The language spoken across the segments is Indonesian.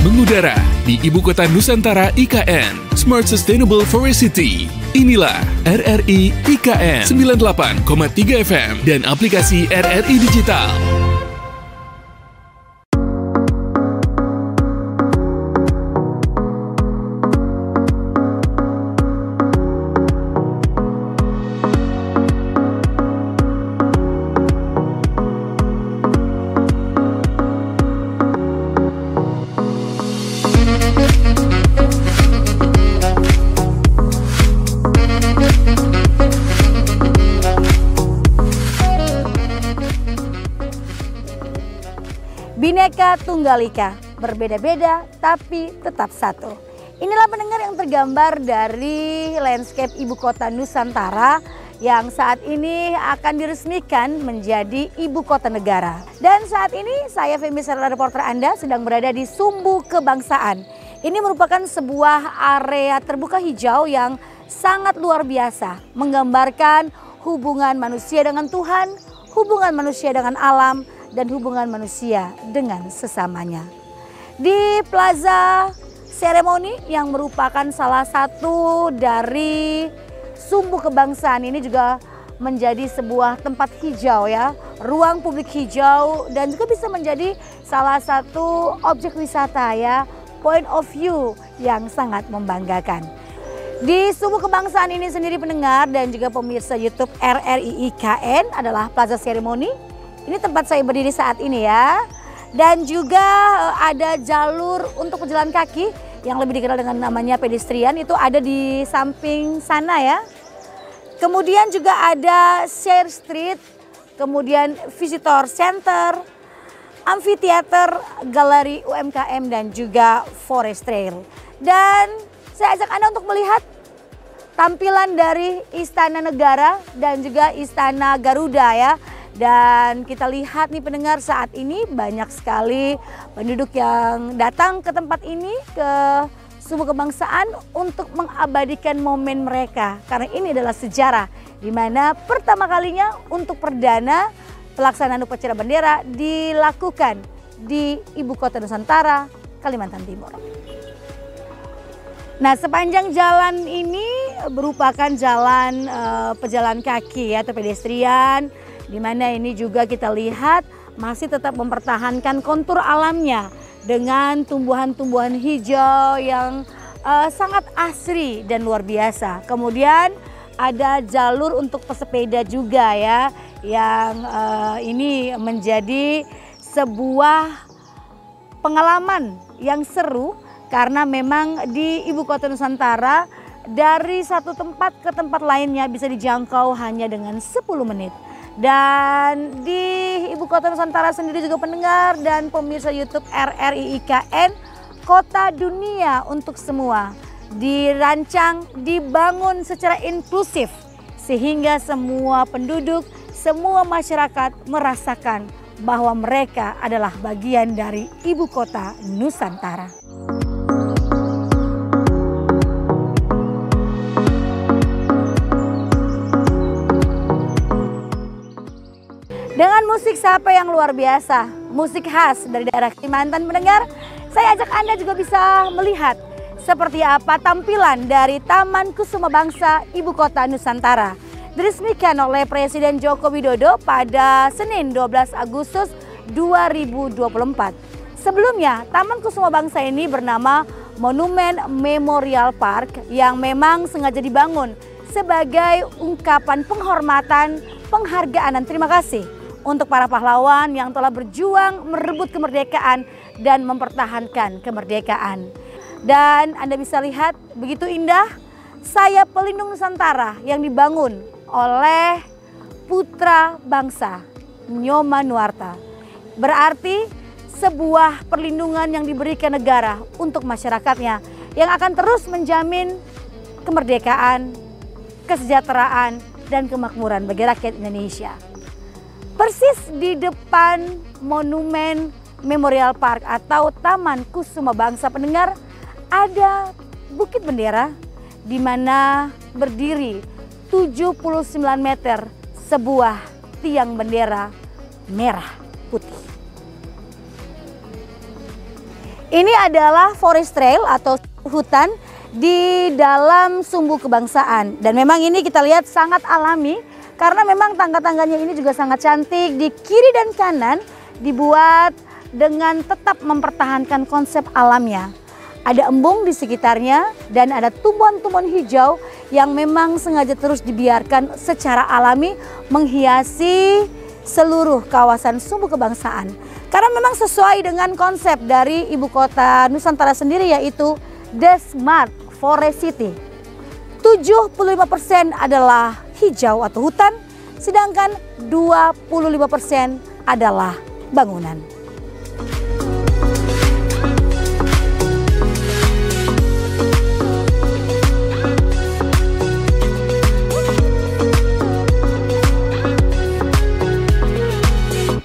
mengudara di Ibu Kota Nusantara IKN, Smart Sustainable Forest City. Inilah RRI IKN 98,3 FM dan aplikasi RRI Digital. Bhinneka Tunggal Ika, berbeda-beda tapi tetap satu. Inilah pendengar yang tergambar dari landscape Ibu Kota Nusantara yang saat ini akan diresmikan menjadi Ibu Kota Negara. Dan saat ini saya Femi Sarla, reporter Anda, sedang berada di Sumbu Kebangsaan. Ini merupakan sebuah area terbuka hijau yang sangat luar biasa, menggambarkan hubungan manusia dengan Tuhan, hubungan manusia dengan alam, dan hubungan manusia dengan sesamanya. Di Plaza Seremoni yang merupakan salah satu dari Sumbu Kebangsaan ini juga menjadi sebuah tempat hijau ya, ruang publik hijau, dan juga bisa menjadi salah satu objek wisata ya, point of view yang sangat membanggakan. Di Sumbu Kebangsaan ini sendiri pendengar dan juga pemirsa YouTube RRI IKN adalah Plaza Seremoni. Ini tempat saya berdiri saat ini ya. Dan juga ada jalur untuk pejalan kaki yang lebih dikenal dengan namanya pedestrian, itu ada di samping sana ya. Kemudian juga ada Share Street, kemudian Visitor Center, Amphitheater, Galeri UMKM, dan juga Forest Trail. Dan saya ajak Anda untuk melihat tampilan dari Istana Negara dan juga Istana Garuda ya. Dan kita lihat nih pendengar, saat ini banyak sekali penduduk yang datang ke tempat ini, ke Sumbu Kebangsaan, untuk mengabadikan momen mereka. Karena ini adalah sejarah di mana pertama kalinya untuk perdana pelaksanaan upacara bendera dilakukan di Ibu Kota Nusantara, Kalimantan Timur. Nah, sepanjang jalan ini merupakan jalan pejalan kaki ya, atau pedestrian, di mana ini juga kita lihat masih tetap mempertahankan kontur alamnya dengan tumbuhan-tumbuhan hijau yang sangat asri dan luar biasa. Kemudian ada jalur untuk pesepeda juga ya, yang ini menjadi sebuah pengalaman yang seru karena memang di Ibu Kota Nusantara dari satu tempat ke tempat lainnya bisa dijangkau hanya dengan 10 menit. Dan di Ibu Kota Nusantara sendiri juga pendengar dan pemirsa YouTube RRI IKN, kota dunia untuk semua, dirancang, dibangun secara inklusif sehingga semua penduduk, semua masyarakat merasakan bahwa mereka adalah bagian dari Ibu Kota Nusantara. Dengan musik siapa yang luar biasa, musik khas dari daerah Kalimantan mendengar, saya ajak Anda juga bisa melihat seperti apa tampilan dari Taman Kusuma Bangsa Ibu Kota Nusantara. Diresmikan oleh Presiden Joko Widodo pada Senin 12 Agustus 2024. Sebelumnya, Taman Kusuma Bangsa ini bernama Monumen Memorial Park yang memang sengaja dibangun sebagai ungkapan penghormatan, penghargaan, dan terima kasih untuk para pahlawan yang telah berjuang merebut kemerdekaan dan mempertahankan kemerdekaan. Dan Anda bisa lihat begitu indah sayap pelindung Nusantara yang dibangun oleh putra bangsa Nyoman Nuarta. Berarti sebuah perlindungan yang diberikan negara untuk masyarakatnya yang akan terus menjamin kemerdekaan, kesejahteraan, dan kemakmuran bagi rakyat Indonesia. Persis di depan Monumen Memorial Park atau Taman Kusuma Bangsa pendengar, ada Bukit Bendera di mana berdiri 79 meter sebuah tiang bendera merah putih. Ini adalah forest trail atau hutan di dalam Sumbu Kebangsaan. Dan memang ini kita lihat sangat alami karena memang tangga-tangganya ini juga sangat cantik. Di kiri dan kanan dibuat dengan tetap mempertahankan konsep alamnya. Ada embung di sekitarnya dan ada tumbuhan-tumbuhan hijau yang memang sengaja terus dibiarkan secara alami menghiasi seluruh kawasan Sumbu Kebangsaan. Karena memang sesuai dengan konsep dari Ibu Kota Nusantara sendiri, yaitu The Smart Forest City. 75% adalah hijau atau hutan, sedangkan 25% adalah bangunan.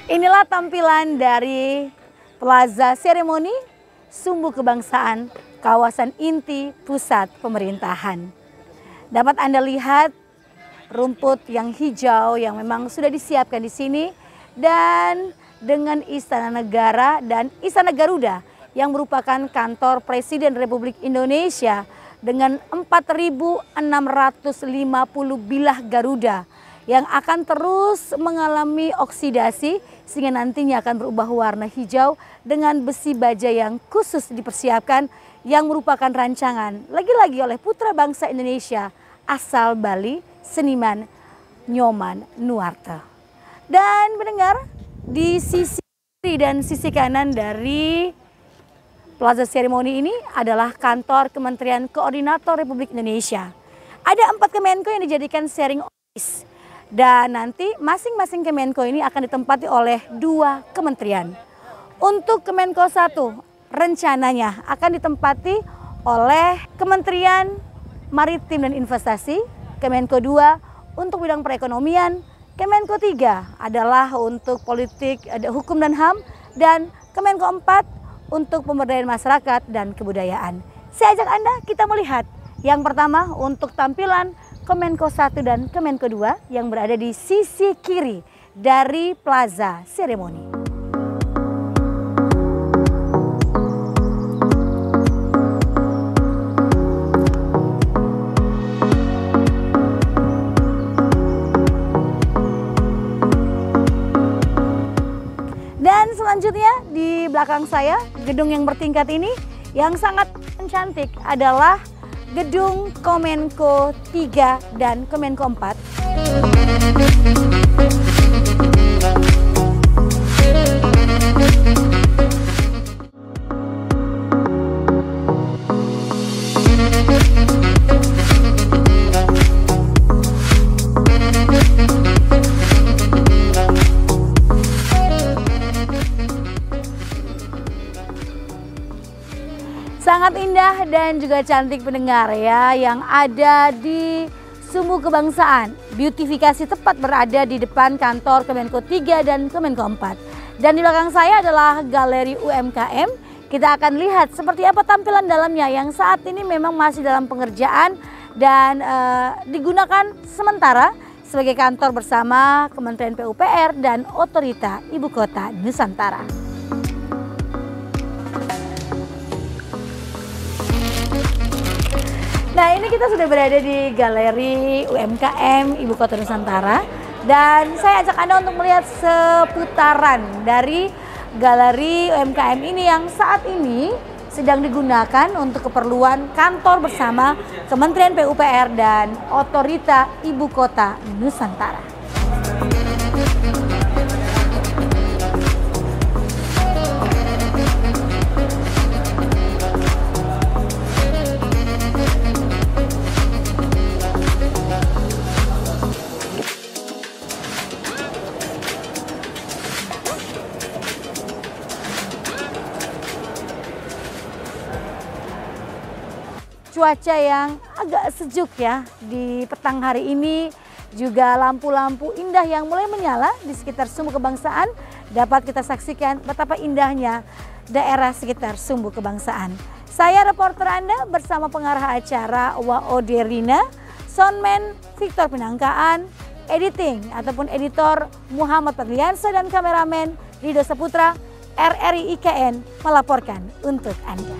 Inilah tampilan dari Plaza Seremoni Sumbu Kebangsaan, kawasan inti pusat pemerintahan. Dapat Anda lihat rumput yang hijau yang memang sudah disiapkan di sini, dan dengan Istana Negara dan Istana Garuda yang merupakan kantor Presiden Republik Indonesia dengan 4.650 bilah Garuda yang akan terus mengalami oksidasi sehingga nantinya akan berubah warna hijau dengan besi baja yang khusus dipersiapkan yang merupakan rancangan lagi-lagi oleh putra bangsa Indonesia asal Bali, seniman Nyoman Nuarta. Dan mendengar di sisi kiri dan sisi kanan dari Plaza Seremoni ini adalah kantor Kementerian Koordinator Republik Indonesia. Ada 4 Kemenko yang dijadikan sharing office. Dan nanti masing-masing Kemenko ini akan ditempati oleh 2 kementerian. Untuk Kemenko 1 rencananya akan ditempati oleh Kementerian Maritim dan Investasi, Kemenko 2 untuk bidang perekonomian, Kemenko 3 adalah untuk politik, hukum dan HAM, dan Kemenko 4 untuk pemberdayaan masyarakat dan kebudayaan. Saya ajak Anda kita melihat yang pertama untuk tampilan Kemenko 1 dan Kemenko 2 yang berada di sisi kiri dari Plaza Seremoni. Dan selanjutnya di belakang saya, gedung yang bertingkat ini yang sangat cantik adalah Gedung Kemenko 3 dan Kemenko 4. Sangat indah dan juga cantik pendengar ya yang ada di Sumbu Kebangsaan. Beautifikasi tepat berada di depan kantor Kemenko 3 dan Kemenko 4. Dan di belakang saya adalah Galeri UMKM. Kita akan lihat seperti apa tampilan dalamnya yang saat ini memang masih dalam pengerjaan dan digunakan sementara sebagai kantor bersama Kementerian PUPR dan Otorita Ibu Kota Nusantara. Nah, ini kita sudah berada di Galeri UMKM Ibu Kota Nusantara dan saya ajak Anda untuk melihat seputaran dari Galeri UMKM ini yang saat ini sedang digunakan untuk keperluan kantor bersama Kementerian PUPR dan Otorita Ibu Kota Nusantara. Cuaca yang agak sejuk ya di petang hari ini, juga lampu-lampu indah yang mulai menyala di sekitar Sumbu Kebangsaan dapat kita saksikan betapa indahnya daerah sekitar Sumbu Kebangsaan. Saya reporter Anda bersama pengarah acara Waoderina, soundman Victor Pinangkaan, editing ataupun editor Muhammad Padliansa dan kameramen Rido Saputra. RRI IKN melaporkan untuk Anda.